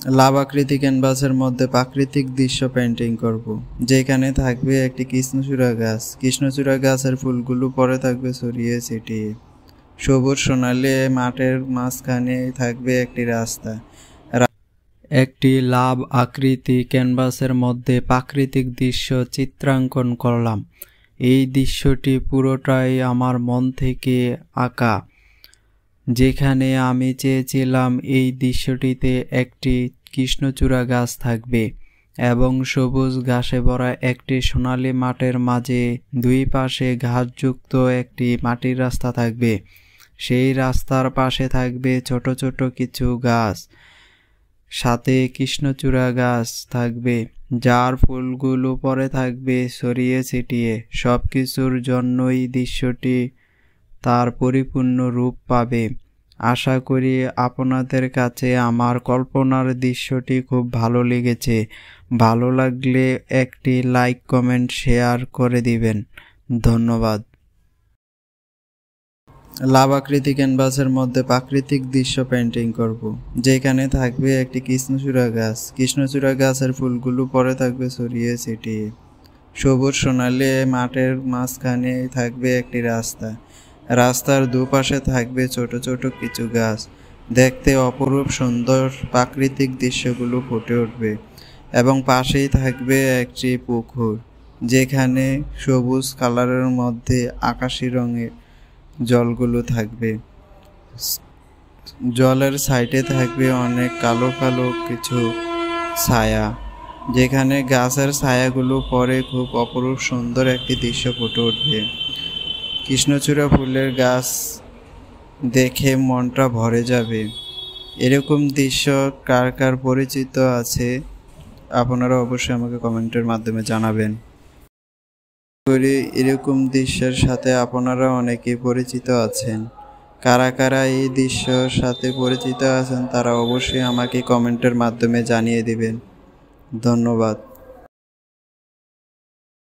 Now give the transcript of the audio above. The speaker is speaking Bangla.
লাভাকৃতি ক্যানভাসের মধ্যে প্রাকৃতিক দৃশ্য পেন্টিং করব, যেখানে থাকবে একটি কৃষ্ণচূড়া গাছ। কৃষ্ণচূড়া গাছের ফুলগুলো পরে থাকবে ছড়িয়ে ছিটিয়ে। সবুজ সোনালী মাঠের মাঝখানে থাকবে একটি রাস্তা। একটি লাভ আকৃতি ক্যানভাসের মধ্যে প্রাকৃতিক দৃশ্য চিত্রাঙ্কন করলাম। এই দৃশ্যটি পুরোটাই আমার মন থেকে আঁকা, যেখানে আমি চেয়েছিলাম এই দৃশ্যটিতে একটি কৃষ্ণচূড়া গাছ থাকবে এবং সবুজ ঘাসে ভরা একটি সোনালী মাঠের মাঝে দুই পাশে ঘাসযুক্ত একটি মাটির রাস্তা থাকবে। সেই রাস্তার পাশে থাকবে ছোট ছোট কিছু গাছ, সাথে কৃষ্ণচূড়া গাছ থাকবে, যার ফুলগুলো পরে থাকবে ছড়িয়ে ছিটিয়ে। সব কিছুর জন্যই দৃশ্যটি তার পরিপূর্ণ রূপ পাবে। আশা করি আপনাদের কাছে আমার কল্পনার দৃশ্যটি খুব ভালো লেগেছে। ভালো লাগলে একটি লাইক, কমেন্ট, শেয়ার করে দিবেন। ধন্যবাদ। লাভাকৃতি ক্যানভাসের মধ্যে প্রাকৃতিক দৃশ্য পেন্টিং করব, যেখানে থাকবে একটি কৃষ্ণচূড়া গাছ। কৃষ্ণচূড়া গাছের ফুলগুলো পরে থাকবে ছড়িয়ে ছিটিয়ে। সবুজ সোনালী মাঠের মাঝখানে থাকবে একটি রাস্তা। রাস্তার দুপাশে থাকবে ছোট ছোট কিছু গাছ। দেখতে অপরূপ সুন্দর প্রাকৃতিক দৃশ্যগুলো ফুটে উঠবে এবং পাশেই থাকবে একটি পুকুর, যেখানে সবুজ কালারের মধ্যে আকাশি রঙের জলগুলো থাকবে। জলের সাইডে থাকবে অনেক কালো কালো কিছু ছায়া, যেখানে গাছের ছায়াগুলো পরে খুব অপরূপ সুন্দর একটি দৃশ্য ফুটে উঠবে। কৃষ্ণচূড়া ফুলের গাছ দেখে মনটা ভরে যাবে। এরকম দৃশ্য কার কার পরিচিত আছে আপনারা অবশ্যই আমাকে কমেন্টের মাধ্যমে জানাবেন। এরকম দৃশ্যের সাথে আপনারা অনেকেই পরিচিত আছেন। কারা কারা এই দৃশ্যের সাথে পরিচিত আছেন তারা অবশ্যই আমাকে কমেন্টের মাধ্যমে জানিয়ে দিবেন। ধন্যবাদ।